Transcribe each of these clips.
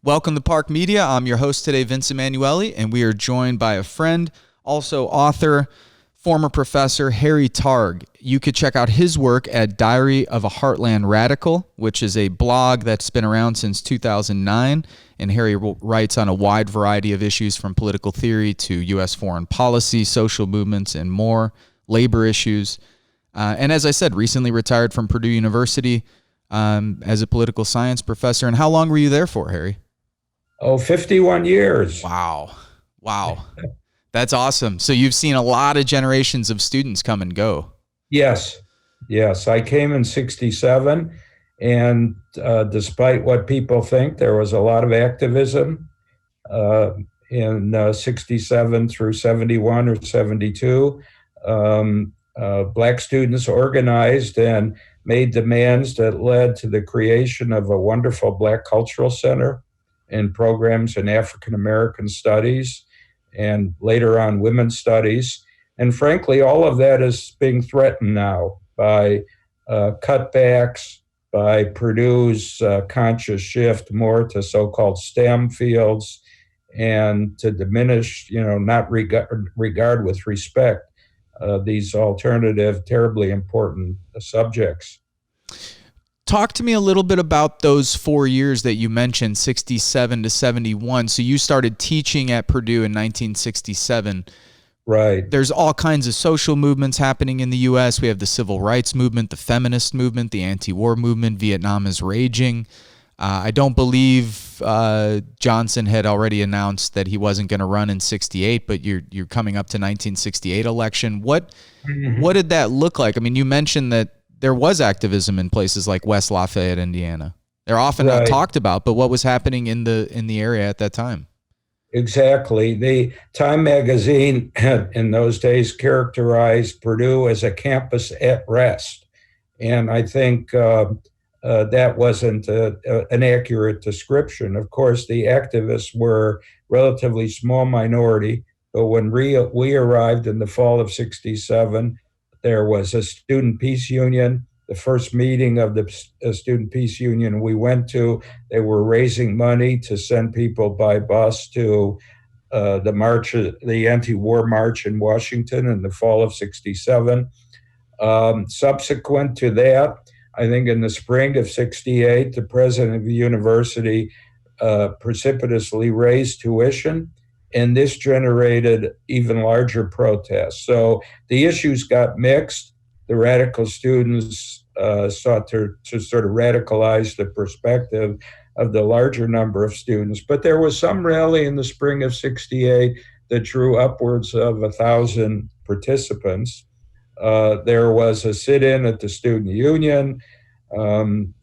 Welcome to Park Media. I'm your host today, Vince Emanuele, and we are joined by a friend, also author, former professor, Harry Targ. You could check out his work at Diary of a Heartland Radical, which is a blog that's been around since 2009, and Harry writes on a wide variety of issues from political theory to U.S. foreign policy, social movements, and more, labor issues. And as I said, recently retired from Purdue University as a political science professor. And how long were you there for, Harry? 51 years. Wow. That's awesome. So you've seen a lot of generations of students come and go. Yes. I came in 67, and despite what people think, there was a lot of activism in 67 through 71 or 72. Black students organized and made demands that led to the creation of a wonderful Black Cultural Center and programs in African American studies and later on women's studies. And frankly, all of that is being threatened now by cutbacks, by Purdue's conscious shift more to so-called STEM fields and to diminish, not regard with respect these alternative, terribly important subjects. Talk to me a little bit about those 4 years that you mentioned, 67 to 71. So you started teaching at Purdue in 1967. Right. There's all kinds of social movements happening in the U.S. We have the civil rights movement, the feminist movement, the anti-war movement. Vietnam is raging. I don't believe Johnson had already announced that he wasn't going to run in 68, but you're coming up to 1968 election. What did that look like? I mean, you mentioned that there was activism in places like West Lafayette, Indiana. They're often not talked about, but what was happening in the area at that time? Exactly. The Time magazine in those days characterized Purdue as a campus at rest. And I think that wasn't an accurate description. Of course, the activists were relatively small minority, but when we arrived in the fall of 67, there was a student peace union. The first meeting of the student peace union we went to, they were raising money to send people by bus to the anti-war march in Washington in the fall of 67. Subsequent to that, I think in the spring of 68, the president of the university precipitously raised tuition, and this generated even larger protests. So the issues got mixed. The radical students sought to sort of radicalize the perspective of the larger number of students. But there was some rally in the spring of 68 that drew upwards of 1,000 participants. There was a sit-in at the student union.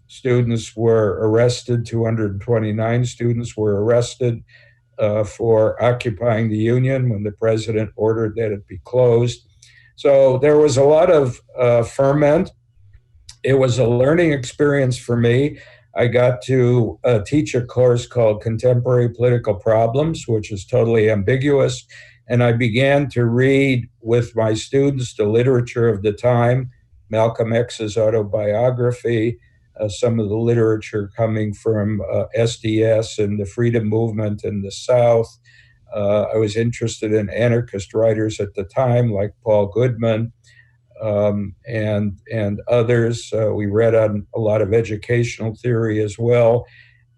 Students were arrested, 229 students were arrested for occupying the union when the president ordered that it be closed. So there was a lot of ferment. It was a learning experience for me. I got to teach a course called Contemporary Political Problems, which is totally ambiguous. And I began to read with my students the literature of the time, Malcolm X's autobiography, some of the literature coming from SDS and the freedom movement in the South. I was interested in anarchist writers at the time, like Paul Goodman and others. We read on a lot of educational theory as well.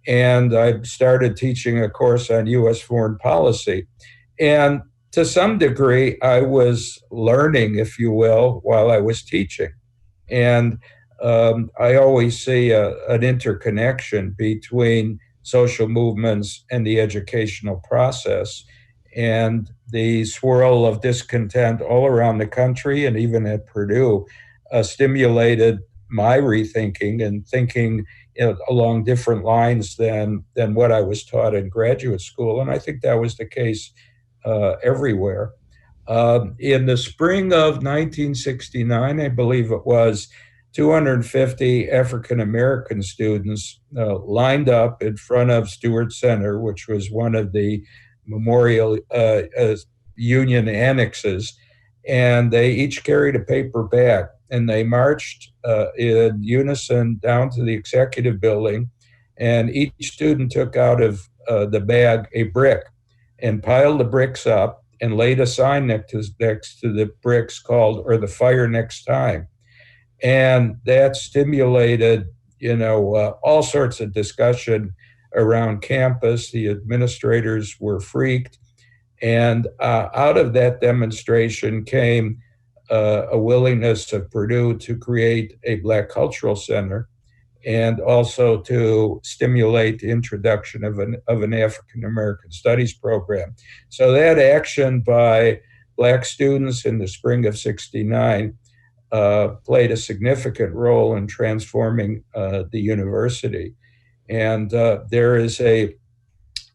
And I started teaching a course on U.S. foreign policy. And to some degree, I was learning, if you will, while I was teaching. And I always see an interconnection between social movements and the educational process. And the swirl of discontent all around the country and even at Purdue stimulated my rethinking and thinking along different lines than what I was taught in graduate school. And I think that was the case everywhere. In the spring of 1969, I believe it was, 250 African-American students lined up in front of Stewart Center, which was one of the Memorial Union annexes, and they each carried a paper bag, and they marched in unison down to the executive building, and each student took out of the bag a brick and piled the bricks up and laid a sign next to the bricks called, or the fire next time. And that stimulated, all sorts of discussion around campus. The administrators were freaked. And out of that demonstration came a willingness of Purdue to create a Black Cultural Center and also to stimulate the introduction of an African American Studies program. So that action by Black students in the spring of '69 played a significant role in transforming the university. And there is a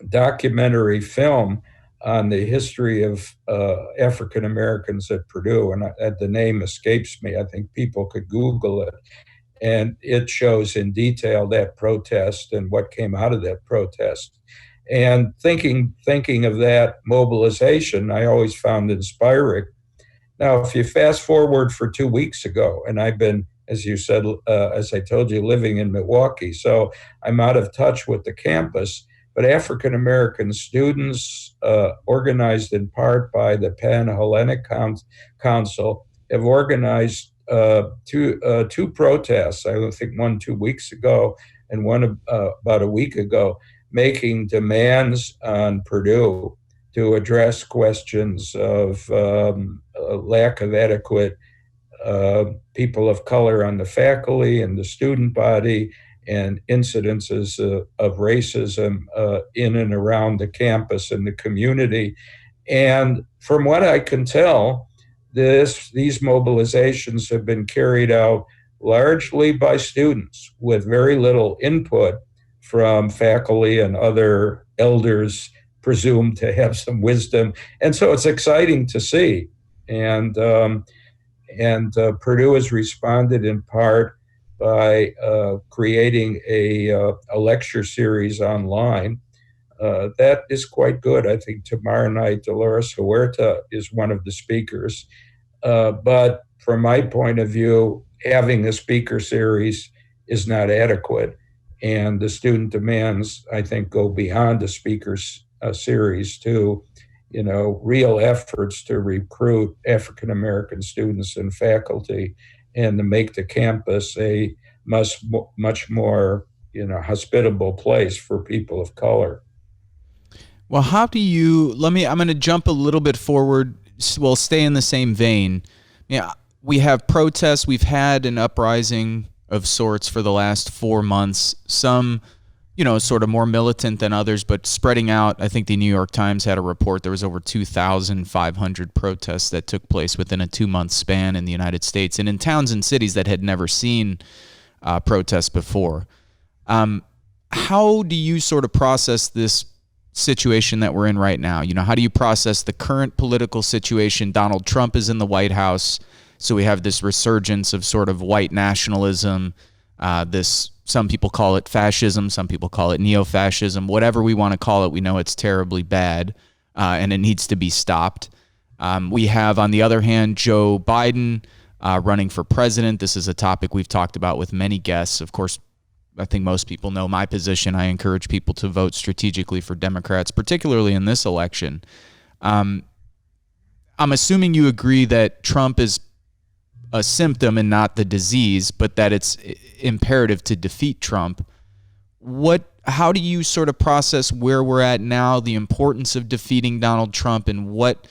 documentary film on the history of African Americans at Purdue, and the name escapes me. I think people could Google it. And it shows in detail that protest and what came out of that protest. And thinking of that mobilization, I always found inspiring. Now, if you fast forward for 2 weeks ago, and I've been, as you said, as I told you, living in Milwaukee, so I'm out of touch with the campus, but African American students, organized in part by the Pan-Hellenic Council, have organized two protests. I think one 2 weeks ago and one about a week ago, making demands on Purdue to address questions of lack of adequate people of color on the faculty and the student body, and incidences of racism in and around the campus and the community. And from what I can tell, these mobilizations have been carried out largely by students with very little input from faculty and other elders presumed to have some wisdom. And so it's exciting to see. And Purdue has responded in part by creating a lecture series online. That is quite good. I think tomorrow night, Dolores Huerta is one of the speakers. But from my point of view, having a speaker series is not adequate. And the student demands, I think, go beyond the speakers series to, real efforts to recruit African American students and faculty, and to make the campus a much more, hospitable place for people of color. Well, how do you, I'm going to jump a little bit forward. We'll stay in the same vein. Yeah, we have protests. We've had an uprising of sorts for the last 4 months. Some, sort of more militant than others, but spreading out. I think the New York Times had a report. There was over 2,500 protests that took place within a 2-month span in the United States, and in towns and cities that had never seen protests before. How do you sort of process this situation that we're in right now? How do you process the current political situation? Donald Trump is in the White House, so we have this resurgence of sort of white nationalism, some people call it fascism, some people call it neo-fascism, whatever we want to call it. We know it's terribly bad, and it needs to be stopped. We have, on the other hand, Joe Biden running for president. This is a topic we've talked about with many guests. Of course, I think most people know my position. I encourage people to vote strategically for Democrats, particularly in this election. I'm assuming you agree that Trump is a symptom and not the disease, but that it's imperative to defeat Trump. How do you sort of process where we're at now, the importance of defeating Donald Trump, and what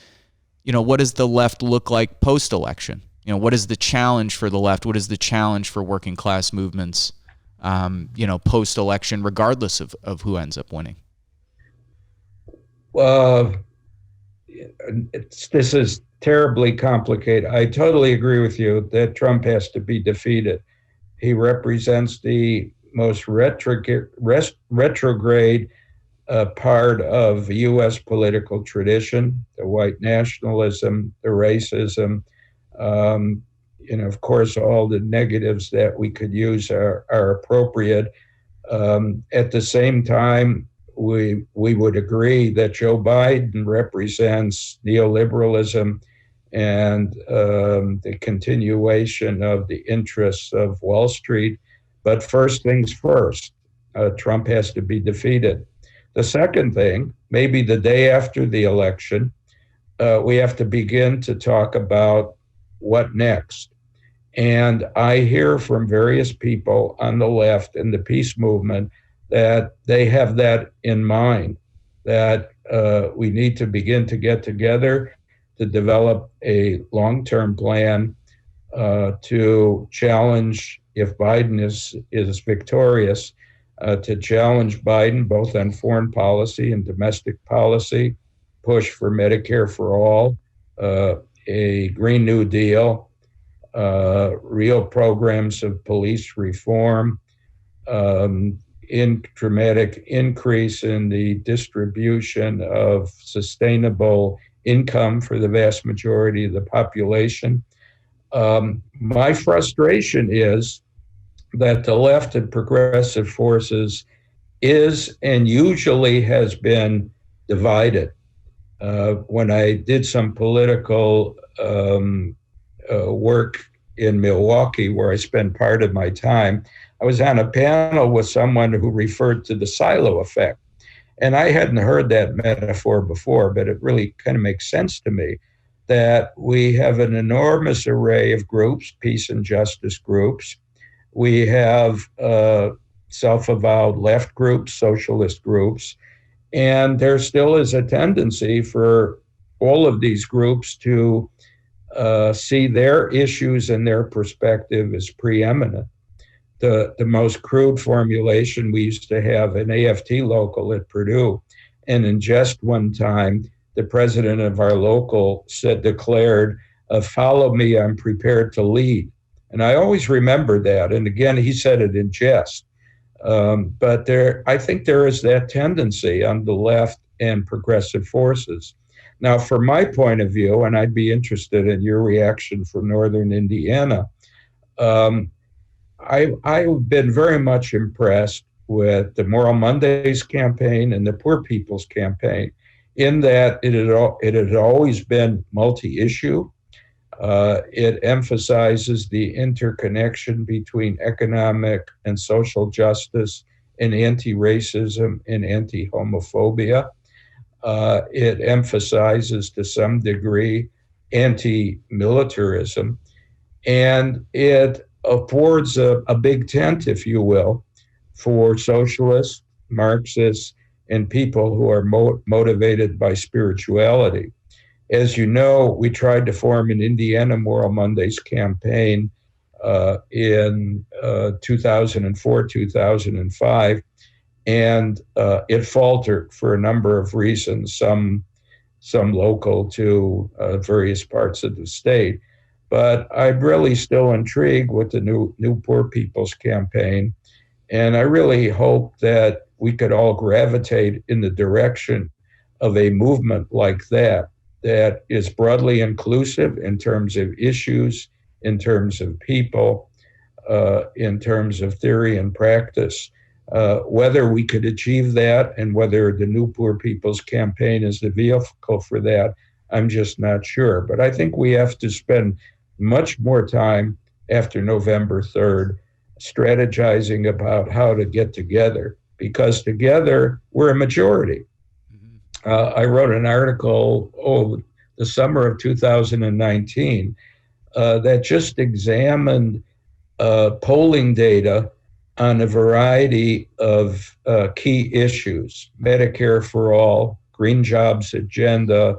does the left look like post-election? What is the challenge for the left? What is the challenge for working class movements, post-election, regardless of who ends up winning? This is terribly complicated. I totally agree with you that Trump has to be defeated. He represents the most retrograde part of U.S. political tradition, the white nationalism, the racism. Of course, all the negatives that we could use are appropriate. At the same time, we would agree that Joe Biden represents neoliberalism and the continuation of the interests of Wall Street. But first things first, Trump has to be defeated. The second thing, maybe the day after the election, we have to begin to talk about what next. And I hear from various people on the left in the peace movement that they have that in mind, that we need to begin to get together to develop a long-term plan to challenge, if Biden is victorious, to challenge Biden both on foreign policy and domestic policy, push for Medicare for all, a Green New Deal, real programs of police reform, dramatic increase in the distribution of sustainable income for the vast majority of the population. My frustration is that the left and progressive forces is and usually has been divided. When I did some political work in Milwaukee, where I spent part of my time, I was on a panel with someone who referred to the silo effect. And I hadn't heard that metaphor before, but it really kind of makes sense to me that we have an enormous array of groups, peace and justice groups. We have self-avowed left groups, socialist groups, and there still is a tendency for all of these groups to see their issues and their perspective as preeminent. The most crude formulation, we used to have an AFT local at Purdue, and in just one time, the president of our local declared, "Follow me, I'm prepared to lead." And I always remember that. And again, he said it in jest. But I think there is that tendency on the left and progressive forces. Now, from my point of view, and I'd be interested in your reaction from Northern Indiana, I've been very much impressed with the Moral Mondays campaign and the Poor People's campaign, in that it had always been multi-issue. It emphasizes the interconnection between economic and social justice and anti-racism and anti-homophobia. It emphasizes, to some degree, anti-militarism. And it affords a big tent, if you will, for socialists, Marxists, and people who are motivated by spirituality. As you know, we tried to form an Indiana Moral Mondays campaign in 2004, 2005, and it faltered for a number of reasons, some local to various parts of the state. But I'm really still intrigued with the new Poor People's campaign, and I really hope that we could all gravitate in the direction of a movement like that is broadly inclusive in terms of issues, in terms of people, in terms of theory and practice. Whether we could achieve that and whether the New Poor People's Campaign is the vehicle for that, I'm just not sure. But I think we have to spend much more time after November 3rd strategizing about how to get together, because together we're a majority. I wrote an article the summer of 2019 that just examined polling data on a variety of key issues: Medicare for all, green jobs agenda,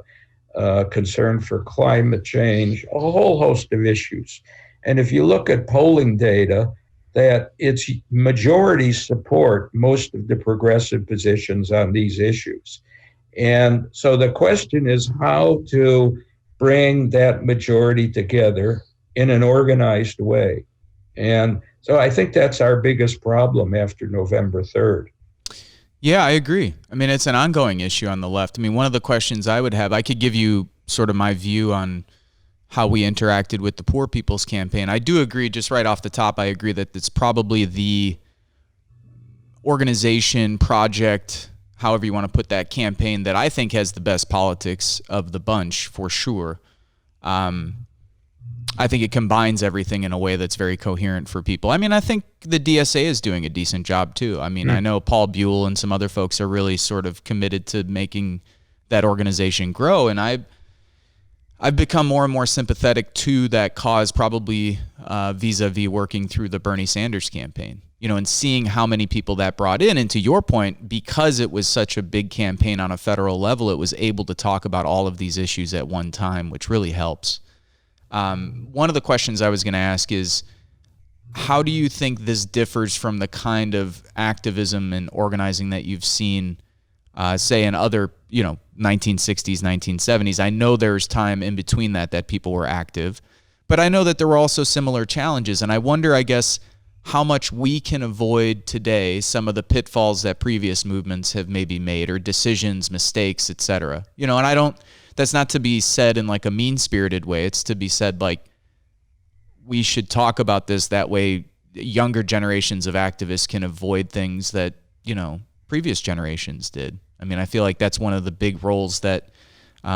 concern for climate change, a whole host of issues. And if you look at polling data, that its majority support most of the progressive positions on these issues. And so the question is how to bring that majority together in an organized way. And so I think that's our biggest problem after November 3rd. Yeah, I agree. I mean, it's an ongoing issue on the left. I mean, one of the questions I would have, I could give you sort of my view on how we interacted with the Poor People's Campaign. I do agree, just right off the top, I agree that it's probably the organization, project, however you want to put that, campaign that I think has the best politics of the bunch, for sure. I think it combines everything in a way that's very coherent for people. I mean, I think the DSA is doing a decent job too. I mean, I know Paul Buell and some other folks are really sort of committed to making that organization grow, and I've become more and more sympathetic to that cause, probably vis-a-vis working through the Bernie Sanders campaign, and seeing how many people that brought in. And to your point, because it was such a big campaign on a federal level, it was able to talk about all of these issues at one time, which really helps. One of the questions I was going to ask is, how do you think this differs from the kind of activism and organizing that you've seen, say, in other, 1960s, 1970s? I know there's time in between that people were active, but I know that there were also similar challenges. And I wonder, I guess, how much we can avoid today some of the pitfalls that previous movements have maybe made, or decisions, mistakes, etc. And that's not to be said in like a mean-spirited way. It's to be said like, we should talk about this, that way younger generations of activists can avoid things that, previous generations did. I mean, I feel like that's one of the big roles that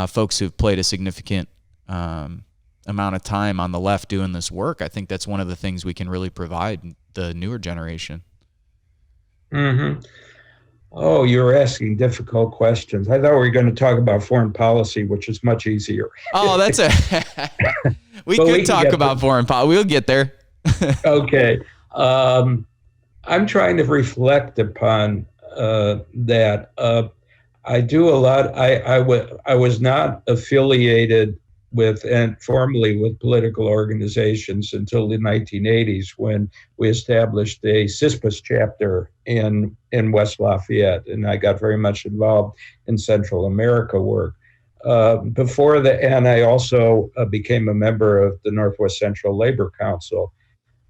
folks who've played a significant amount of time on the left doing this work, I think that's one of the things we can really provide the newer generation. Mm-hmm. Oh, you're asking difficult questions. I thought we were going to talk about foreign policy, which is much easier. Oh, that's we could talk about foreign policy. We'll get there. Okay. I'm trying to reflect upon that. I do a lot. I was not affiliated with and formally with political organizations until the 1980s, when we established a CISPES chapter in West Lafayette, and I got very much involved in Central America work. Before and I also became a member of the Northwest Central Labor Council,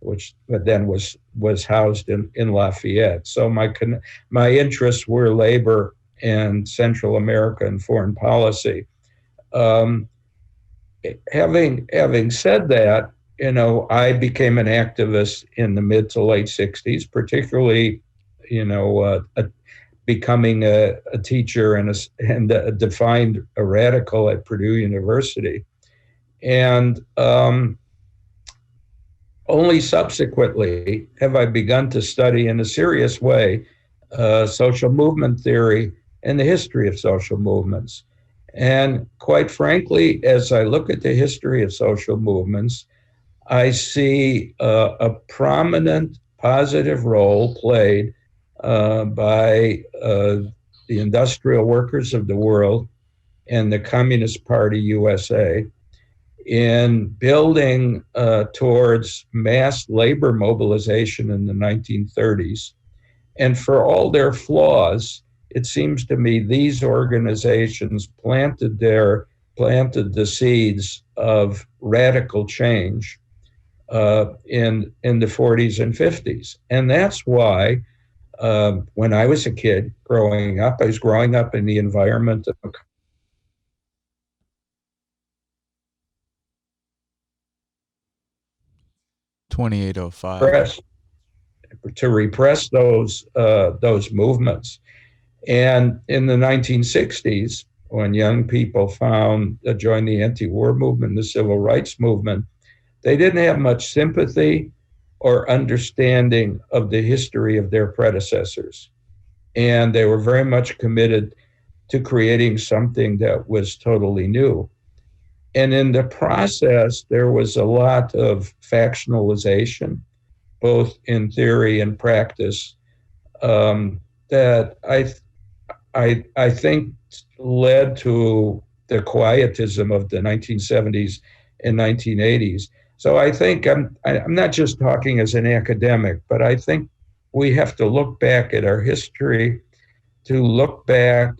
which then was housed in Lafayette. So my interests were labor and Central America and foreign policy. Having said that, I became an activist in the mid to late 60s, particularly, becoming a teacher and a defined a radical at Purdue University. And only subsequently have I begun to study in a serious way social movement theory and the history of social movements. And quite frankly, as I look at the history of social movements, I see a prominent positive role played by the industrial workers of the world and the Communist Party USA in building towards mass labor mobilization in the 1930s. And for all their flaws, it seems to me these organizations planted the seeds of radical change in the 40s and 50s. And that's why when I was a kid growing up, I was growing up in the environment of 2805 to repress those movements. And in the 1960s, when young people joined the anti-war movement, the civil rights movement, they didn't have much sympathy or understanding of the history of their predecessors. And they were very much committed to creating something that was totally new. And in the process, there was a lot of factionalization, both in theory and practice, that I think led to the quietism of the 1970s and 1980s. So I think I'm not just talking as an academic, but I think we have to look back at our history, to look back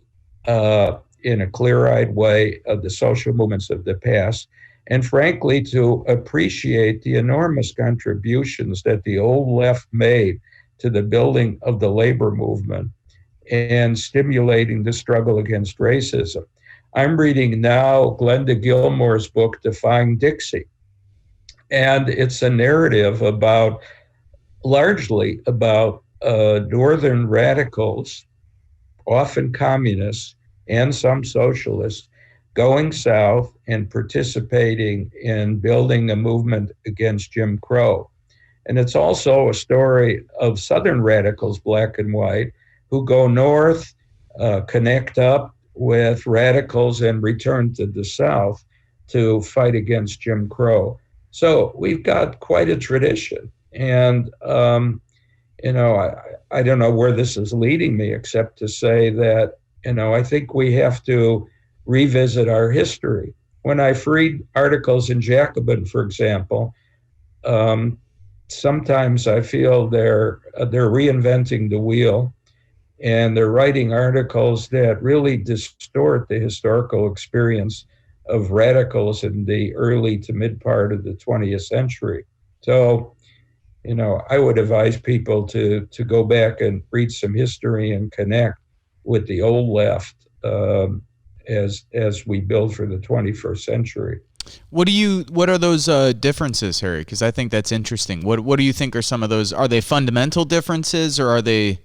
in a clear-eyed way of the social movements of the past, and frankly, to appreciate the enormous contributions that the old left made to the building of the labor movement and stimulating the struggle against racism. I'm reading now Glenda Gilmore's book, Defying Dixie. And it's a narrative largely about northern radicals, often communists and some socialists, going south and participating in building a movement against Jim Crow. And it's also a story of Southern radicals, black and white, who go north, connect up with radicals, and return to the South to fight against Jim Crow. So we've got quite a tradition. And, I don't know where this is leading me, except to say that, I think we have to revisit our history. When I read articles in Jacobin, for example, sometimes I feel they're reinventing the wheel, and they're writing articles that really distort the historical experience of radicals in the early to mid part of the 20th century. So, I would advise people to go back and read some history and connect with the old left as we build for the 21st century. What are those differences, Harry? Because I think that's interesting. What do you think are some of those? Are they fundamental differences, or are they?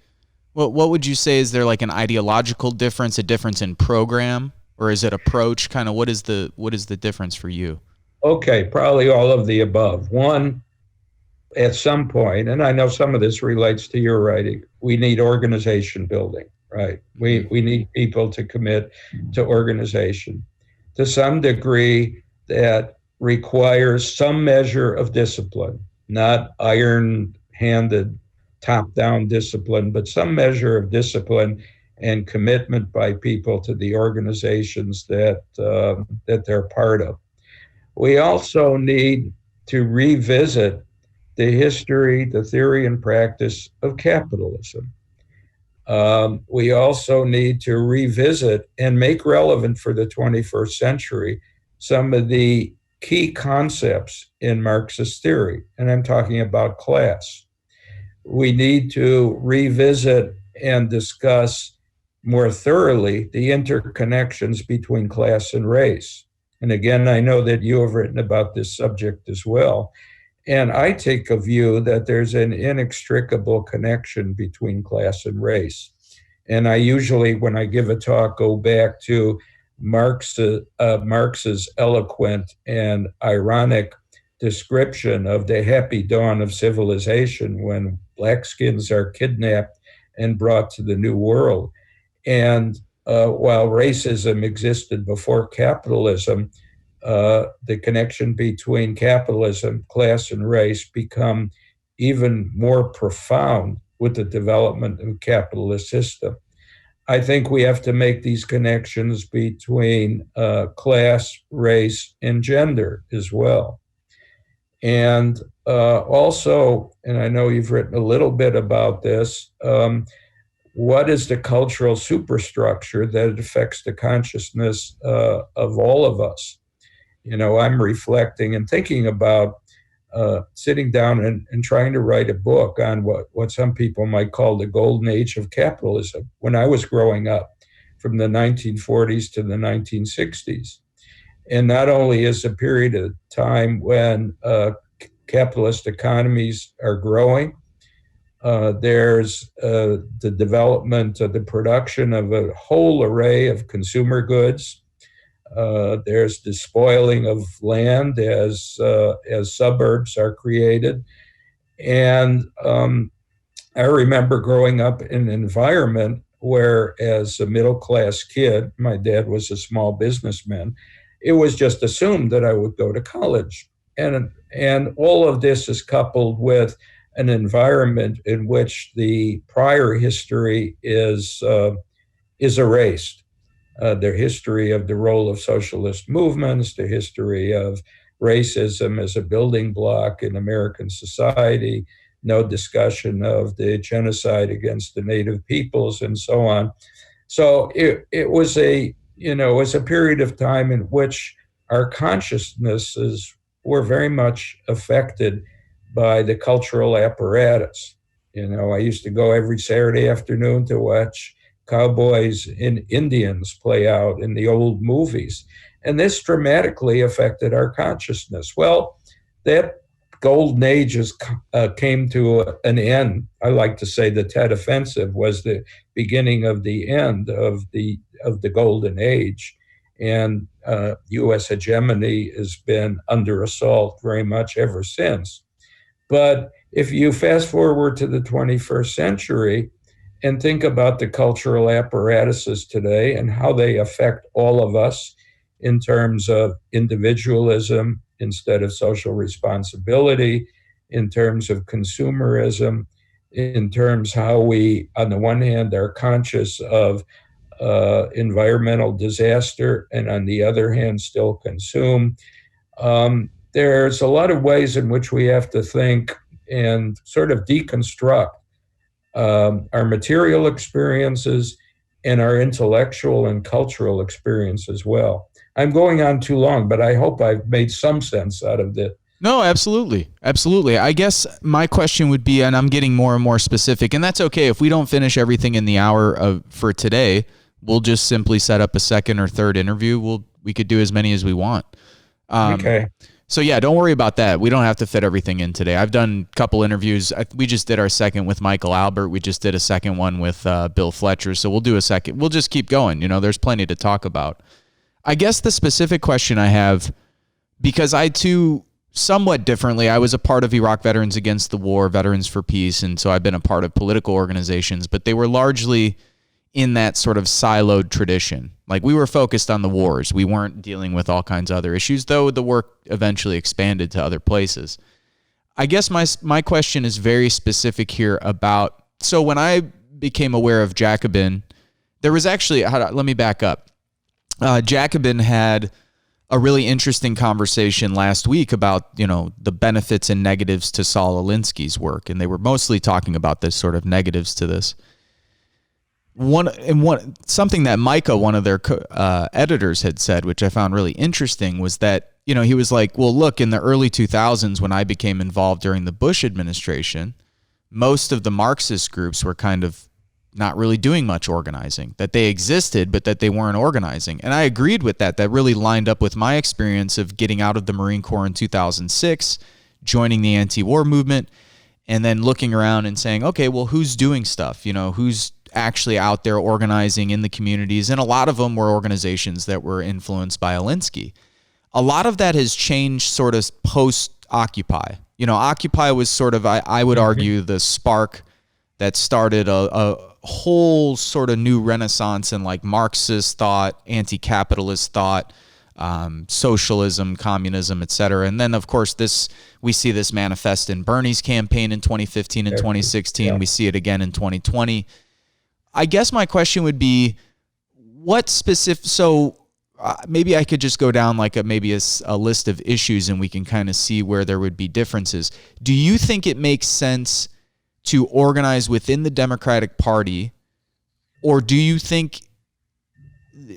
What would you say? Is there like an ideological difference, a difference in program, or is it approach? Kind of what is the difference for you? Okay, probably all of the above. One, at some point, and I know some of this relates to your writing, we need organization building, right? We need people to commit to organization. To some degree, that requires some measure of discipline, not iron-handed, top-down discipline, but some measure of discipline and commitment by people to the organizations that they're part of. We also need to revisit the history, the theory, and practice of capitalism. We also need to revisit and make relevant for the 21st century some of the key concepts in Marxist theory, and I'm talking about class. We need to revisit and discuss more thoroughly the interconnections between class and race. And again, I know that you have written about this subject as well. And I take a view that there's an inextricable connection between class and race. And I usually, when I give a talk, go back to Marx's eloquent and ironic description of the happy dawn of civilization when blackskins are kidnapped and brought to the New World. And while racism existed before capitalism, the connection between capitalism, class, and race become even more profound with the development of the capitalist system. I think we have to make these connections between class, race, and gender as well. And also, and I know you've written a little bit about this, what is the cultural superstructure that affects the consciousness of all of us? I'm reflecting and thinking about sitting down and trying to write a book on what some people might call the golden age of capitalism when I was growing up, from the 1940s to the 1960s. And not only is a period of time when capitalist economies are growing, there's the development of the production of a whole array of consumer goods. There's despoiling of land as suburbs are created. And I remember growing up in an environment where, as a middle-class kid, my dad was a small businessman, it was just assumed that I would go to college. And all of this is coupled with an environment in which the prior history is erased. The history of the role of socialist movements, the history of racism as a building block in American society, no discussion of the genocide against the native peoples, and so on. So it was a period of time in which our consciousnesses were very much affected by the cultural apparatus. I used to go every Saturday afternoon to watch cowboys and Indians play out in the old movies. And this dramatically affected our consciousness. Well, that golden age came to an end. I like to say the Tet Offensive was the beginning of the end of the golden age. and U.S. hegemony has been under assault very much ever since. But if you fast forward to the 21st century and think about the cultural apparatuses today and how they affect all of us in terms of individualism instead of social responsibility, in terms of consumerism, in terms how we, on the one hand, are conscious of environmental disaster and on the other hand, still consume. There's a lot of ways in which we have to think and sort of deconstruct our material experiences and our intellectual and cultural experience as well. I'm going on too long, but I hope I've made some sense out of this. No, absolutely. Absolutely. I guess my question would be, and I'm getting more and more specific, and that's okay. If we don't finish everything in the hour for today, we'll just simply set up a second or third interview. We could do as many as we want. Okay. So yeah, don't worry about that. We don't have to fit everything in today. I've done a couple interviews. We just did our second with Michael Albert. We just did a second one with Bill Fletcher. So we'll do a second. We'll just keep going. There's plenty to talk about. I guess the specific question I have, because I too, somewhat differently, I was a part of Iraq Veterans Against the War, Veterans for Peace, and so I've been a part of political organizations, but they were largely in that sort of siloed tradition. Like, we were focused on the wars. We weren't dealing with all kinds of other issues, though the work eventually expanded to other places. I guess my question is very specific here about, so when I became aware of Jacobin, there was actually, let me back up. Jacobin had a really interesting conversation last week about, the benefits and negatives to Saul Alinsky's work, and they were mostly talking about this sort of negatives to this. Something that Micah, one of their editors, had said, which I found really interesting, was that, he was like, well, look, in the early 2000s, when I became involved during the Bush administration, most of the Marxist groups were kind of not really doing much organizing, that they existed, but that they weren't organizing. And I agreed with that. That really lined up with my experience of getting out of the Marine Corps in 2006, joining the anti-war movement, and then looking around and saying, okay, well, who's doing stuff? Who's actually out there organizing in the communities? And a lot of them were organizations that were influenced by Alinsky. A lot of that has changed sort of post-Occupy. Occupy was sort of, I would argue, the spark that started a whole sort of new renaissance in like Marxist thought, anti-capitalist thought, socialism, communism, etc. And then, of course, we see this manifest in Bernie's campaign in 2015 and 2016. Yeah. We see it again in 2020. I guess my question would be, what specific? So maybe I could just go down like a list of issues, and we can kind of see where there would be differences. Do you think it makes sense to organize within the Democratic Party, or do you think?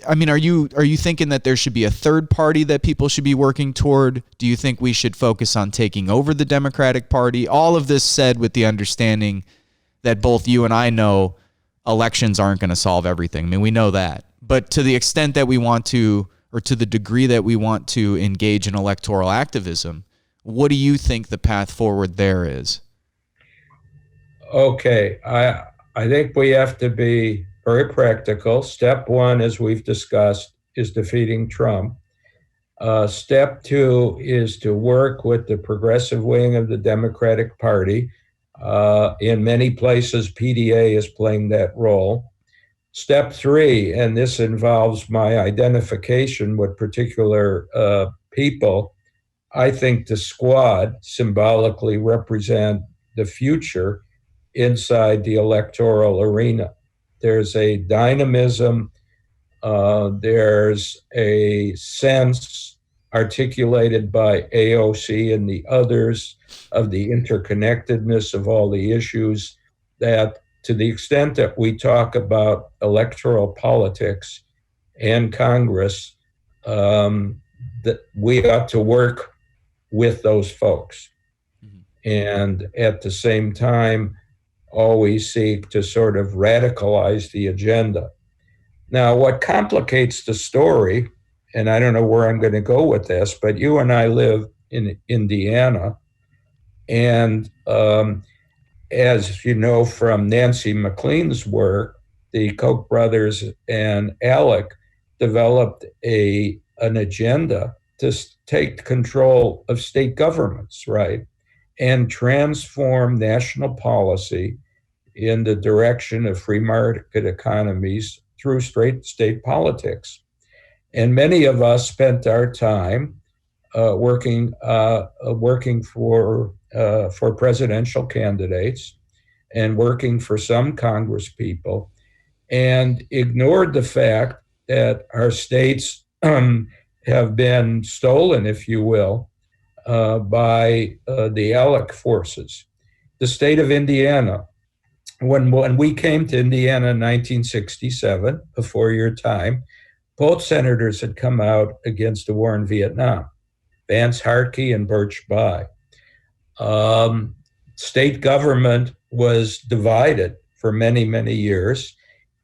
I mean, are you thinking that there should be a third party that people should be working toward? Do you think we should focus on taking over the Democratic Party? All of this said with the understanding that both you and I know elections aren't going to solve everything. I mean, we know that. But to the extent that we want to, or to the degree that we want to engage in electoral activism, what do you think the path forward there is? Okay, I think we have to be very practical. Step one, as we've discussed, is defeating Trump. Step two is to work with the progressive wing of the Democratic Party. In many places, PDA is playing that role. Step three, and this involves my identification with particular people, I think the squad symbolically represent the future inside the electoral arena. There's a dynamism, there's a sense articulated by AOC and the others of the interconnectedness of all the issues, that to the extent that we talk about electoral politics and Congress, that we ought to work with those folks. Mm-hmm. And at the same time, always seek to sort of radicalize the agenda. Now, what complicates the story, and I don't know where I'm going to go with this, but you and I live in Indiana, and as you know from Nancy McLean's work, the Koch brothers and ALEC developed an agenda to take control of state governments, right, and transform national policy in the direction of free market economies through straight state politics. And many of us spent our time working for presidential candidates and working for some Congress people, and ignored the fact that our states have been stolen, if you will, by the ALEC forces. The state of Indiana, when we came to Indiana in 1967, before your time, both senators had come out against the war in Vietnam, Vance Harkey and Birch Bayh. State government was divided for many, many years.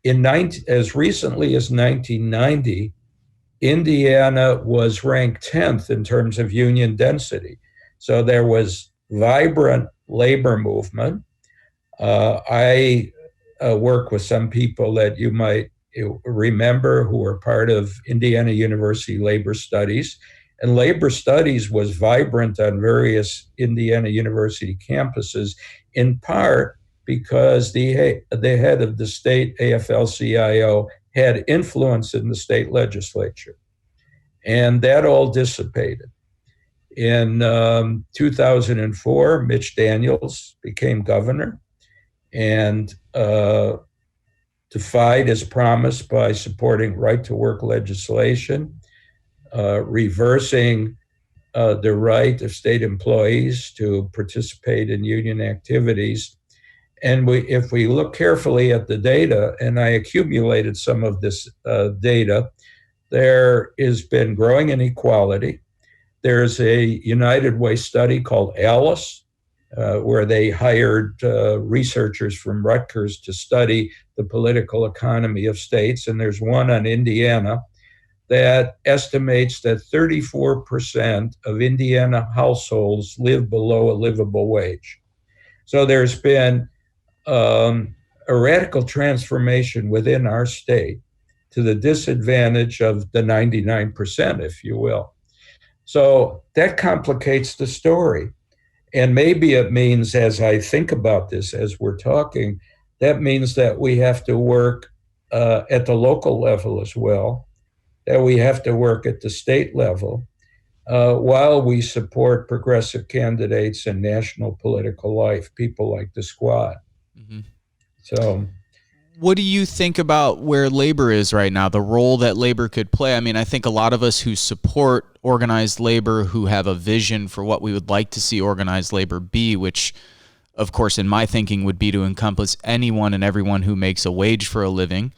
As recently as 1990, Indiana was ranked 10th in terms of union density. So there was vibrant labor movement. I work with some people that you might remember who were part of Indiana University Labor Studies. And labor studies was vibrant on various Indiana University campuses, in part because the head of the state AFL-CIO had influence in the state legislature. And that all dissipated. In 2004, Mitch Daniels became governor and defied his promise by supporting right-to-work legislation, reversing the right of state employees to participate in union activities. And if we look carefully at the data, and I accumulated some of this data, there has been growing inequality. There's a United Way study called ALICE, where they hired researchers from Rutgers to study the political economy of states. And there's one on Indiana that estimates that 34% of Indiana households live below a livable wage. So there's been a radical transformation within our state to the disadvantage of the 99%, if you will. So that complicates the story. And maybe it means, as I think about this, as we're talking, that means that we have to work at the local level as well, that we have to work at the state level, while we support progressive candidates in national political life, people like the Squad. Mm-hmm. So, what do you think about where labor is right now, the role that labor could play? I mean, I think a lot of us who support organized labor, who have a vision for what we would like to see organized labor be, which, of course, in my thinking would be to encompass anyone and everyone who makes a wage for a living,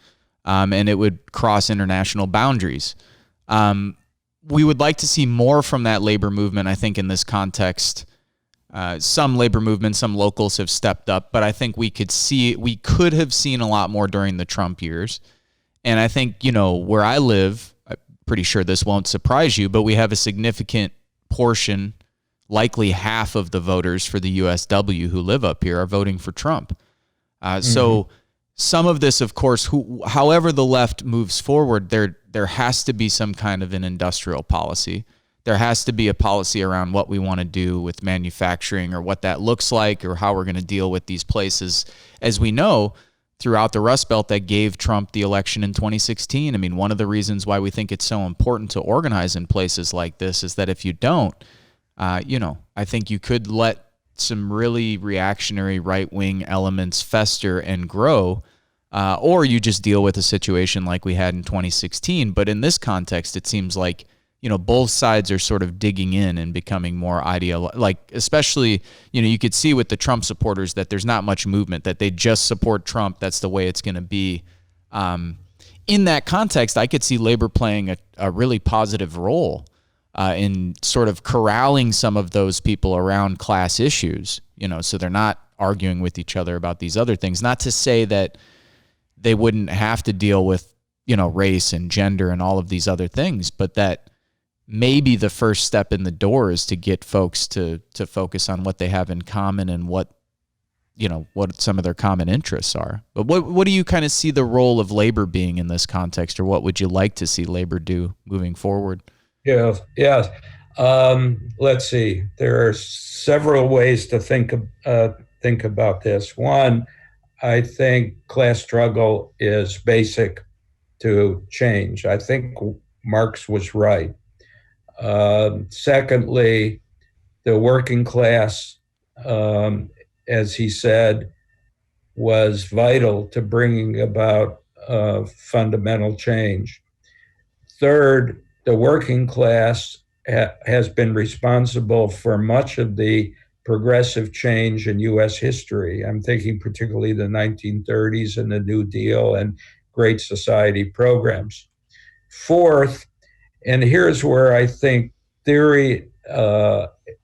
and it would cross international boundaries. We would like to see more from that labor movement, I think, in this context. Some labor movements, some locals have stepped up, but I think we could have seen a lot more during the Trump years. And I think, where I live, I'm pretty sure this won't surprise you, but we have a significant portion, likely half of the voters for the USW who live up here are voting for Trump. So some of this, of course, however the left moves forward, there has to be some kind of an industrial policy. There has to be a policy around what we want to do with manufacturing, or what that looks like, or how we're going to deal with these places. As we know, throughout the Rust Belt that gave Trump the election in 2016, I mean, one of the reasons why we think it's so important to organize in places like this is that if you don't, I think you could let some really reactionary right-wing elements fester and grow, or you just deal with a situation like we had in 2016. But in this context, it seems like both sides are sort of digging in and becoming more especially, you could see with the Trump supporters that there's not much movement, that they just support Trump. That's the way it's going to be. In that context, I could see labor playing a really positive role in sort of corralling some of those people around class issues, so they're not arguing with each other about these other things. Not to say that they wouldn't have to deal with, race and gender and all of these other things, but that maybe the first step in the door is to get folks to focus on what they have in common and what, what some of their common interests are. But what do you kind of see the role of labor being in this context, or what would you like to see labor do moving forward? Yes. Let's see. There are several ways to think about this. One, I think class struggle is basic to change. I think Marx was right. Secondly, the working class, as he said, was vital to bringing about fundamental change. Third, the working class has been responsible for much of the progressive change in U.S. history. I'm thinking particularly the 1930s and the New Deal and Great Society programs. Fourth, and here's where I think theory,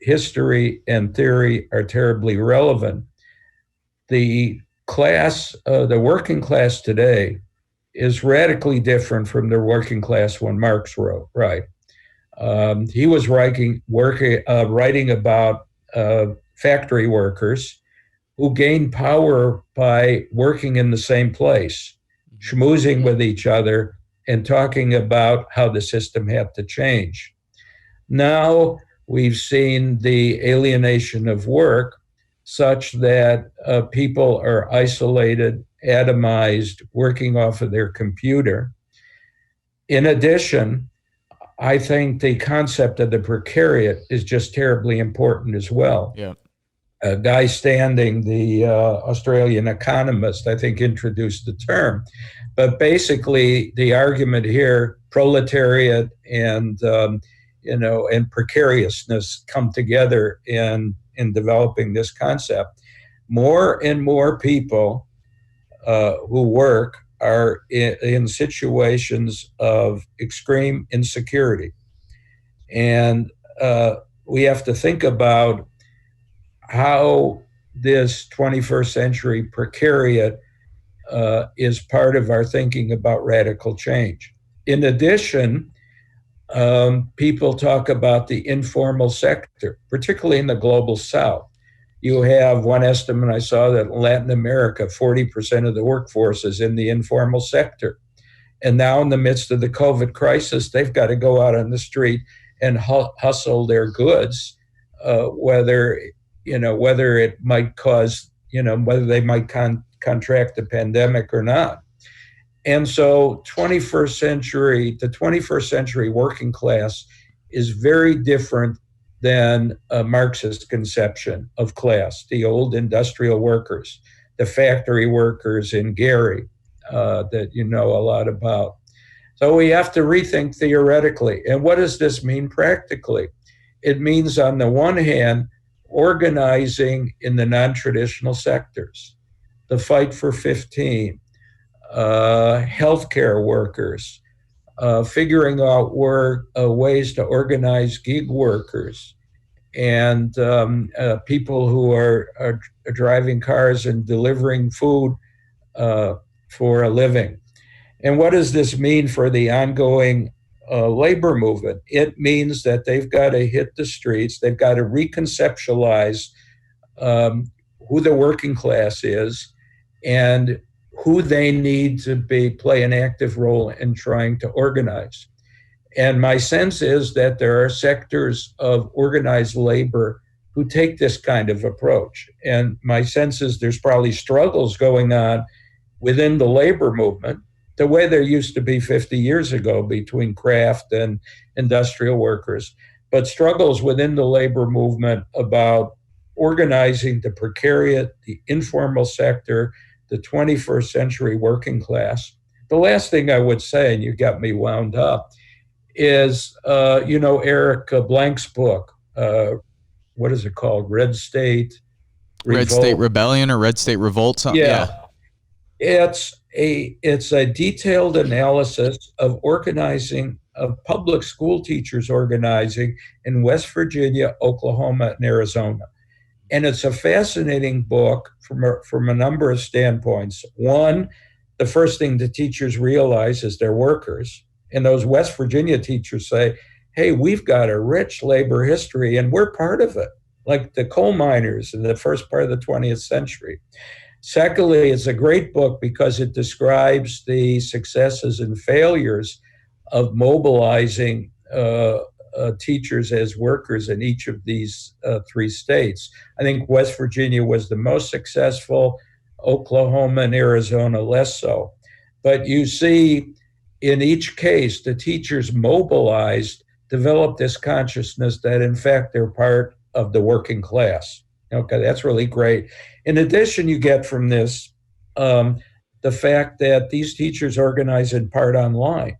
history, and theory are terribly relevant. The working class today is radically different from the working class when Marx wrote. Right? He was writing about factory workers who gained power by working in the same place, schmoozing with each other, and talking about how the system had to change. Now we've seen the alienation of work such that people are isolated, atomized, working off of their computer. In addition, I think the concept of the precariat is just terribly important as well. Yeah. Guy Standing, the Australian economist, I think introduced the term. But basically, the argument here, proletariat and precariousness come together in developing this concept. More and more people who work are in situations of extreme insecurity. And we have to think about how this 21st century precariat is part of our thinking about radical change. In addition, people talk about the informal sector, particularly in the global South. You have one estimate I saw that in Latin America, 40% of the workforce is in the informal sector. And now in the midst of the COVID crisis, they've got to go out on the street and hustle their goods, whether it might cause, whether they might contract the pandemic or not. And so the 21st century working class is very different than a Marxist conception of class, the old industrial workers, the factory workers in Gary that you know a lot about. So we have to rethink theoretically. And what does this mean practically? It means, on the one hand, organizing in the non-traditional sectors, the Fight for 15, healthcare workers, figuring out ways to organize gig workers and people who are driving cars and delivering food for a living. And what does this mean for the ongoing labor movement? It means that they've got to hit the streets. They've got to reconceptualize who the working class is and who they need to play an active role in trying to organize. And my sense is that there are sectors of organized labor who take this kind of approach. And my sense is there's probably struggles going on within the labor movement, the way there used to be 50 years ago between craft and industrial workers, but struggles within the labor movement about organizing the precariat, the informal sector, the 21st century working class. The last thing I would say, and you got me wound up, is, Eric Blank's book, what is it called? Red State Revolt. Red State Rebellion or Red State Revolt? Something? Yeah. It's a detailed analysis of organizing, of public school teachers organizing in West Virginia, Oklahoma, and Arizona. And it's a fascinating book from a number of standpoints. One, the first thing the teachers realize is they're workers. And those West Virginia teachers say, hey, we've got a rich labor history and we're part of it. like the coal miners in the first part of the 20th century. Secondly, it's a great book because it describes the successes and failures of mobilizing teachers as workers in each of these three states. I think West Virginia was the most successful, Oklahoma and Arizona less so. But you see, in each case, the teachers mobilized, developed this consciousness that, in fact, they're part of the working class. Okay, that's really great. In addition, you get from this the fact that these teachers organize in part online.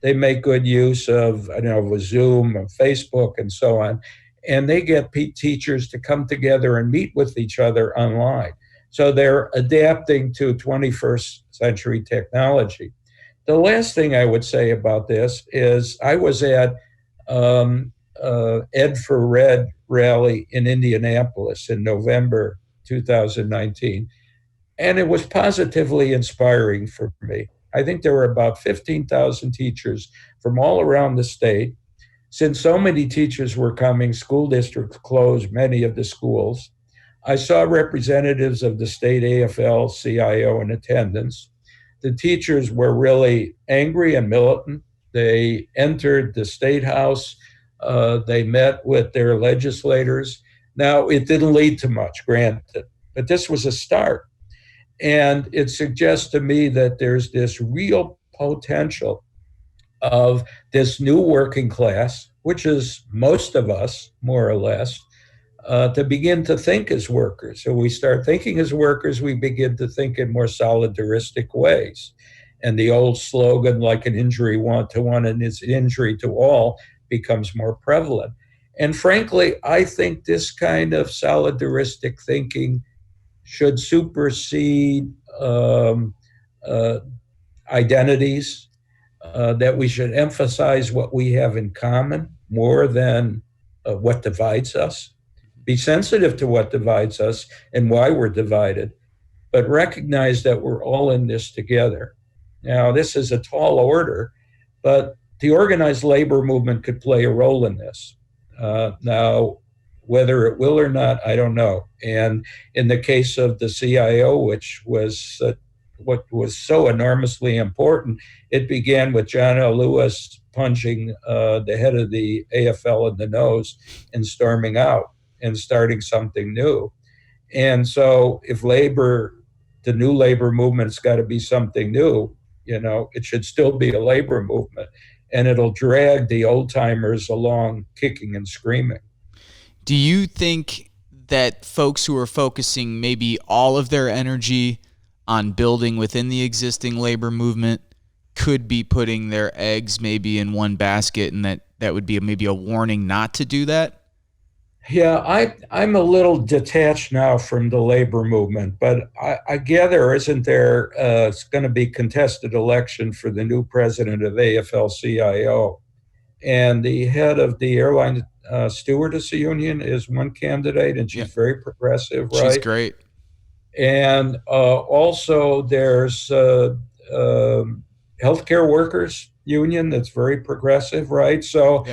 They make good use of, with Zoom and Facebook and so on, and they get teachers to come together and meet with each other online. So they're adapting to 21st century technology. The last thing I would say about this is I was at Ed for Red rally in Indianapolis in November 2019, and it was positively inspiring for me. I think there were about 15,000 teachers from all around the state. Since so many teachers were coming, school districts closed many of the schools. I saw representatives of the state AFL-CIO in attendance. The teachers were really angry and militant. They entered the state house. They met with their legislators. Now, it didn't lead to much, granted, but this was a start. And it suggests to me that there's this real potential of this new working class, which is most of us, more or less, to begin to think as workers. So we start thinking as workers, we begin to think in more solidaristic ways. And the old slogan, like an injury one to one and it's an injury to all, becomes more prevalent. And frankly, I think this kind of solidaristic thinking should supersede identities, that we should emphasize what we have in common more than what divides us. Be sensitive to what divides us and why we're divided, but recognize that we're all in this together. Now, this is a tall order, but the organized labor movement could play a role in this. Now, whether it will or not, I don't know. And in the case of the CIO, which was what was so enormously important, it began with John L. Lewis punching the head of the AFL in the nose and storming out and starting something new. And so if labor, the new labor movement's got to be something new, it should still be a labor movement. And it'll drag the old timers along kicking and screaming. Do you think that folks who are focusing maybe all of their energy on building within the existing labor movement could be putting their eggs maybe in one basket, and that would be maybe a warning not to do that? Yeah, I'm a little detached now from the labor movement, but I gather, isn't there it's going to be contested election for the new president of AFL-CIO, and the head of the airline stewardess union is one candidate, and she's very progressive, right? She's great. And also there's healthcare workers union that's very progressive, right? So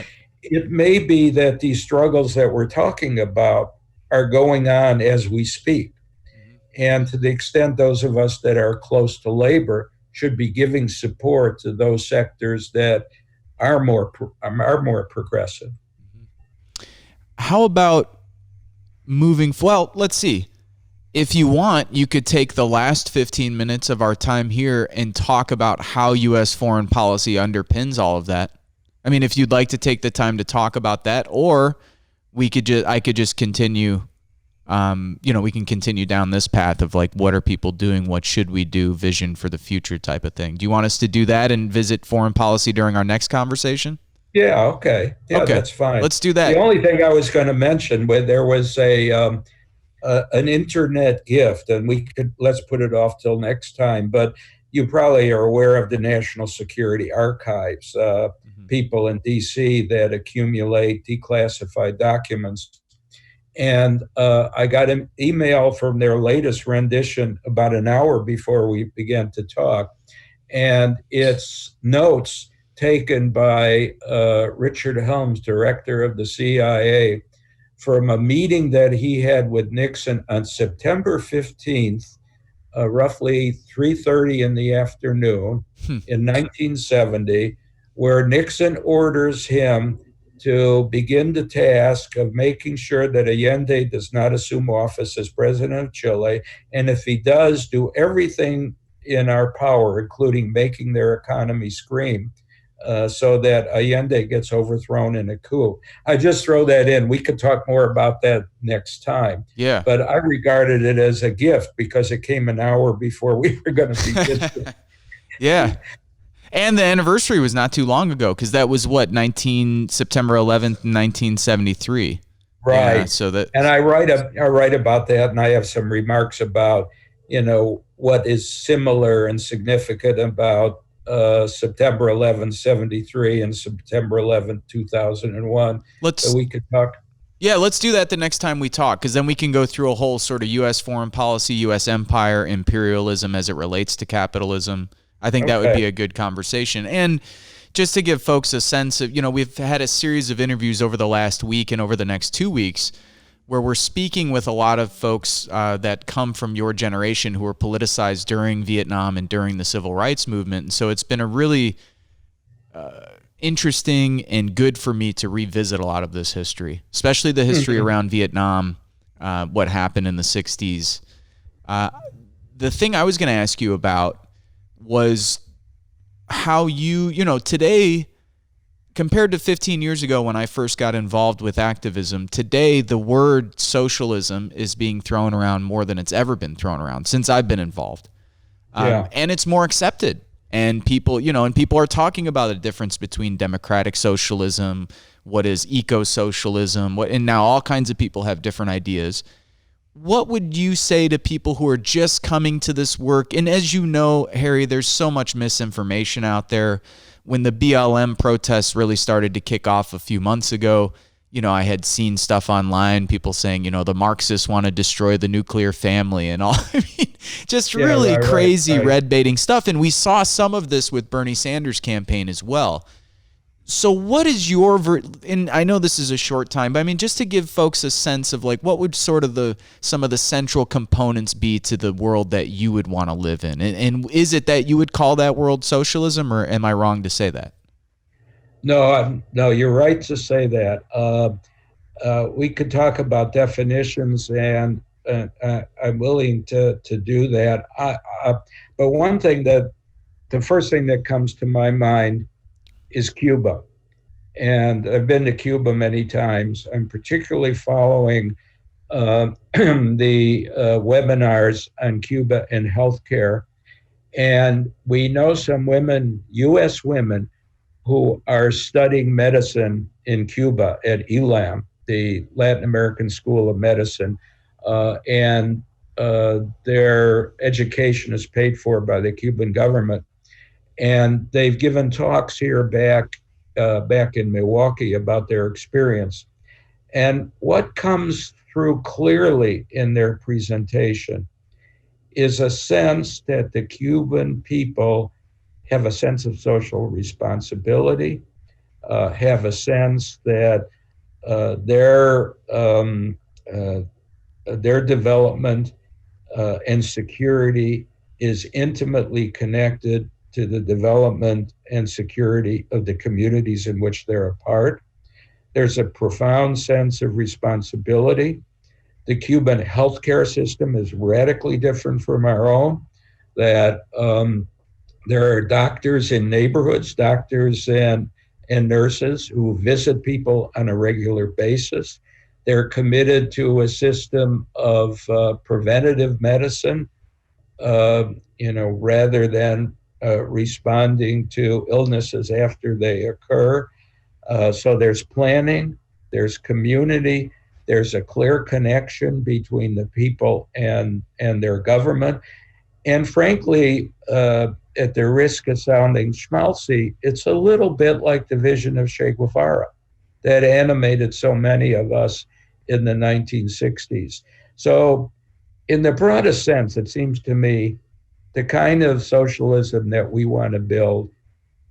it may be that these struggles that we're talking about are going on as we speak. And to the extent those of us that are close to labor should be giving support to those sectors that are more progressive. How about moving? Well, let's see. If you want, you could take the last 15 minutes of our time here and talk about how U.S. foreign policy underpins all of that. I mean, if you'd like to take the time to talk about that, or I could just continue. We can continue down this path of like, what are people doing? What should we do? Vision for the future type of thing. Do you want us to do that and visit foreign policy during our next conversation? Yeah. Okay. Yeah, okay. That's fine. Let's do that. The only thing I was going to mention, there was an internet gift, and let's put it off till next time. But you probably are aware of the National Security Archives, people in D.C. that accumulate declassified documents. And I got an email from their latest rendition about an hour before we began to talk. And it's notes taken by Richard Helms, director of the CIA, from a meeting that he had with Nixon on September 15th, roughly 3:30 in the afternoon in 1970, where Nixon orders him to begin the task of making sure that Allende does not assume office as president of Chile, and if he does, do everything in our power, including making their economy scream, so that Allende gets overthrown in a coup. I just throw that in. We could talk more about that next time. Yeah. But I regarded it as a gift because it came an hour before we were going to begin. Yeah. And the anniversary was not too long ago, because that was September 11th, 1973. Right. Yeah, so that, and I write about that, and I have some remarks about, what is similar and significant about September 11th, 73 and September 11th, 2001. So we could talk. Yeah, let's do that the next time we talk, because then we can go through a whole sort of U.S. foreign policy, U.S. empire, imperialism as it relates to capitalism. I think that would be a good conversation. And just to give folks a sense of, we've had a series of interviews over the last week and over the next 2 weeks where we're speaking with a lot of folks that come from your generation who were politicized during Vietnam and during the civil rights movement. And so it's been a really interesting and good for me to revisit a lot of this history, especially the history around Vietnam, what happened in the 60s. The thing I was going to ask you about was how today, compared to 15 years ago when I first got involved with activism, today the word socialism is being thrown around more than it's ever been thrown around since I've been involved. And it's more accepted. And people are talking about the difference between democratic socialism, what is eco-socialism, and now all kinds of people have different ideas. What would you say to people who are just coming to this work? And as you know, Harry, there's so much misinformation out there. When the BLM protests really started to kick off a few months ago, I had seen stuff online, people saying, the Marxists want to destroy the nuclear family and all. I mean, just really crazy red baiting stuff. And we saw some of this with Bernie Sanders' campaign as well. So what is your, and I know this is a short time, but I mean, just to give folks a sense of what would sort of some of the central components be to the world that you would want to live in? And is it that you would call that world socialism, or am I wrong to say that? No, you're right to say that. We could talk about definitions, and I'm willing to do that. But the first thing that comes to my mind is Cuba. And I've been to Cuba many times. I'm particularly following the webinars on Cuba and healthcare. And we know some women, U.S. women, who are studying medicine in Cuba at ELAM, the Latin American School of Medicine. And their education is paid for by the Cuban government. And they've given talks here back in Milwaukee about their experience. And what comes through clearly in their presentation is a sense that the Cuban people have a sense of social responsibility, have a sense that their development and security is intimately connected to the development and security of the communities in which they're a part. There's a profound sense of responsibility. The Cuban healthcare system is radically different from our own, that there are doctors in neighborhoods, doctors and nurses who visit people on a regular basis. They're committed to a system of preventative medicine, rather than responding to illnesses after they occur. So there's planning, there's community, there's a clear connection between the people and their government. And frankly, at the risk of sounding schmaltzy, it's a little bit like the vision of Che Guevara that animated so many of us in the 1960s. So in the broadest sense, it seems to me, the kind of socialism that we want to build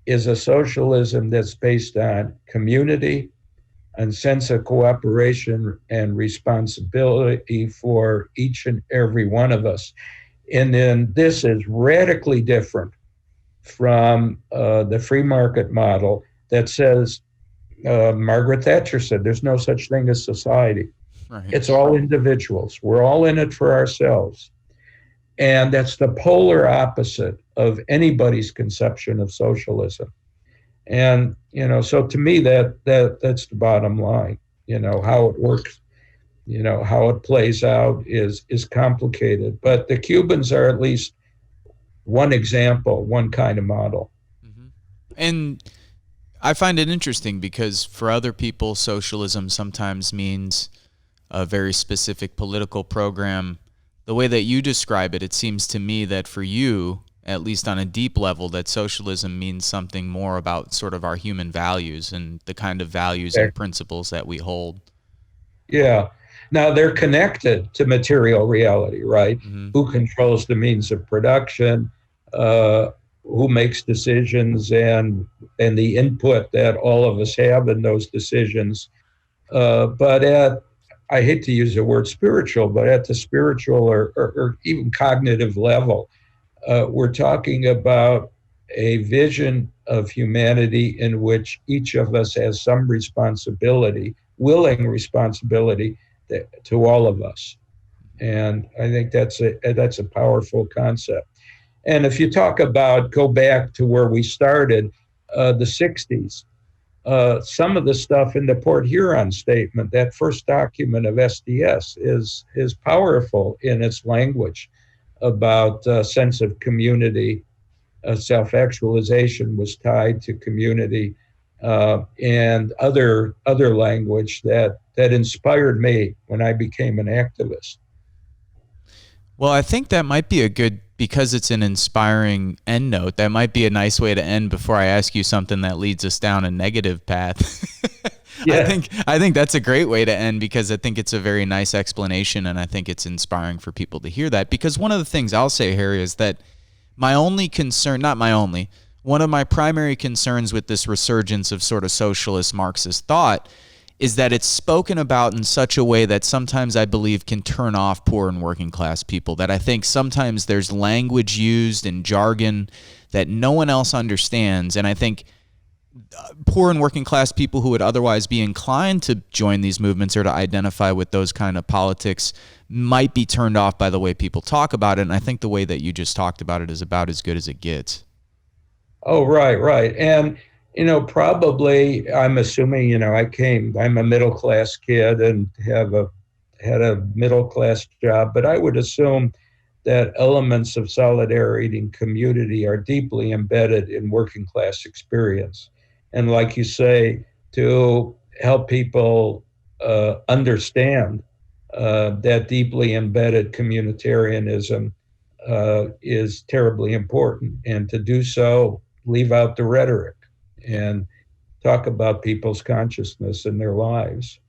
is a socialism that's based on community, and sense of cooperation and responsibility for each and every one of us. And then this is radically different from the free market model that says, Margaret Thatcher said, there's no such thing as society. Right. It's all individuals. We're all in it for ourselves. And that's the polar opposite of anybody's conception of socialism. And, so to me, that's the bottom line. How it works, how it plays out is complicated. But the Cubans are at least one example, one kind of model. Mm-hmm. And I find it interesting because for other people, socialism sometimes means a very specific political program. The way that you describe it, it seems to me that for you, at least on a deep level, that socialism means something more about sort of our human values and the kind of values and principles that we hold. Yeah. Now they're connected to material reality, right? Mm-hmm. Who controls the means of production, who makes decisions, and the input that all of us have in those decisions. But I hate to use the word spiritual, but at the spiritual or even cognitive level, we're talking about a vision of humanity in which each of us has some responsibility, willing responsibility to all of us. And I think that's a powerful concept. And if you go back to where we started, the 60s, some of the stuff in the Port Huron Statement, that first document of SDS, is powerful in its language about sense of community. Self-actualization was tied to community, and other language that inspired me when I became an activist. Well, I think that might be because it's an inspiring end note, that might be a nice way to end before I ask you something that leads us down a negative path. Yeah. I think that's a great way to end, because I think it's a very nice explanation, and I think it's inspiring for people to hear that. Because one of the things I'll say, Harry, is that one of my primary concerns with this resurgence of sort of socialist Marxist thought is that it's spoken about in such a way that sometimes I believe can turn off poor and working class people. That I think sometimes there's language used and jargon that no one else understands. And I think poor and working class people who would otherwise be inclined to join these movements or to identify with those kind of politics might be turned off by the way people talk about it. And I think the way that you just talked about it is about as good as it gets. Oh, right. And probably, I'm assuming, I'm a middle-class kid and had a middle-class job, but I would assume that elements of solidarity and community are deeply embedded in working-class experience. And like you say, to help people understand that deeply embedded communitarianism is terribly important. And to do so, leave out the rhetoric and talk about people's consciousness and their lives.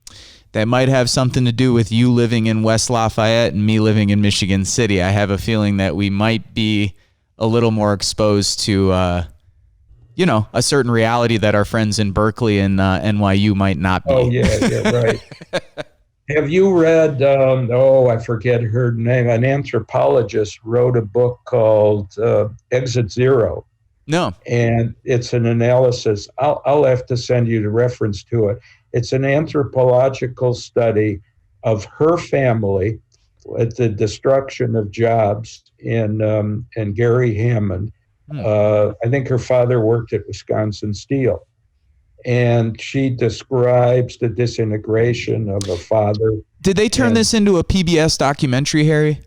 That might have something to do with you living in West Lafayette and me living in Michigan City. I have a feeling that we might be a little more exposed to, a certain reality that our friends in Berkeley and NYU might not be. Oh, yeah, right. Have you read, I forget her name, an anthropologist wrote a book called Exit Zero. No. And it's an analysis. I'll have to send you the reference to it. It's an anthropological study of her family at the destruction of jobs in Gary Hammond. I think her father worked at Wisconsin Steel. And she describes the disintegration of a father. Did they turn this into a PBS documentary, Harry?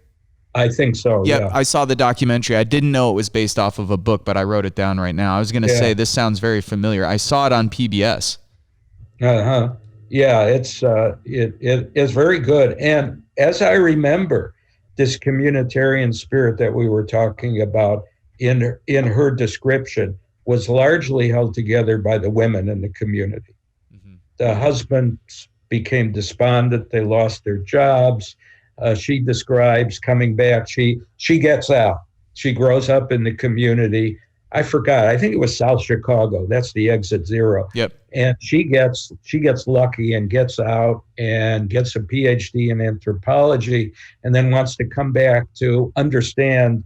I think so, yeah. I saw the documentary. I didn't know it was based off of a book, but I wrote it down right now. I was going to say, this sounds very familiar. I saw it on PBS. Uh-huh. Yeah, it's very good. And as I remember, this communitarian spirit that we were talking about in her description was largely held together by the women in the community. Mm-hmm. The husbands became despondent. They lost their jobs. She describes coming back. She gets out. She grows up in the community, I forgot. I think it was South Chicago. That's the exit 0. Yep. And she gets lucky and gets out and gets a Ph.D. in anthropology, and then wants to come back to understand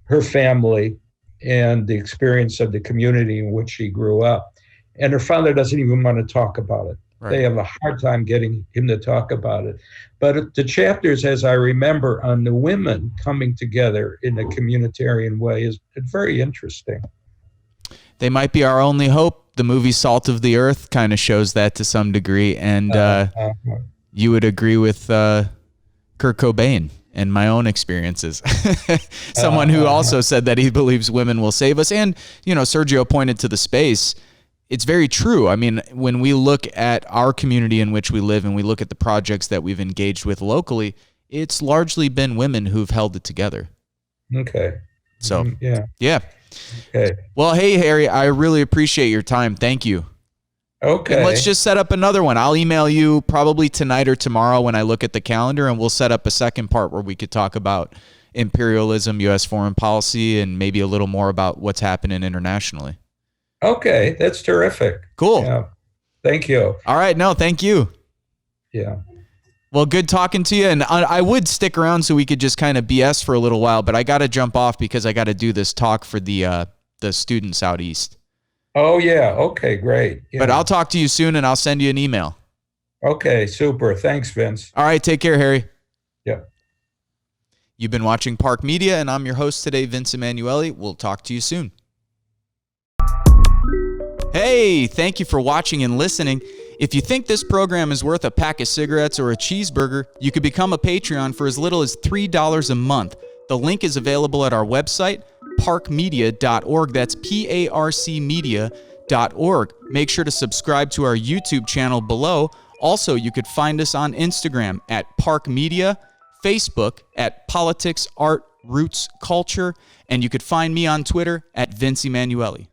her family and the experience of the community in which she grew up. And her father doesn't even want to talk about it. Right. They have a hard time getting him to talk about it. But the chapters, as I remember, on the women coming together in a communitarian way is very interesting. They might be our only hope. The movie Salt of the Earth kind of shows that to some degree. And you would agree with Kurt Cobain and my own experiences. Someone who also said that he believes women will save us. And, Sergio pointed to the space. It's very true. I mean, when we look at our community in which we live and we look at the projects that we've engaged with locally, it's largely been women who've held it together. Okay. So, yeah. Okay. Well, hey, Harry, I really appreciate your time. Thank you. Okay. And let's just set up another one. I'll email you probably tonight or tomorrow when I look at the calendar, and we'll set up a second part where we could talk about imperialism, U.S. foreign policy, and maybe a little more about what's happening internationally. Okay, that's terrific. Cool. Yeah. Thank you. All right. No, thank you. Yeah. Well, good talking to you. And I would stick around so we could just kind of BS for a little while, but I got to jump off because I got to do this talk for the students out east. Oh, yeah. Okay, great. Yeah. But I'll talk to you soon, and I'll send you an email. Okay, super. Thanks, Vince. All right. Take care, Harry. Yeah. You've been watching Park Media, and I'm your host today, Vince Emanuele. We'll talk to you soon. Hey, thank you for watching and listening. If you think this program is worth a pack of cigarettes or a cheeseburger, you could become a Patreon for as little as $3 a month. The link is available at our website, parkmedia.org. That's PARCmedia.org. Make sure to subscribe to our YouTube channel below. Also, you could find us on Instagram at Park Media, Facebook at Politics, Art, Roots, Culture, and you could find me on Twitter at Vince Emanuele.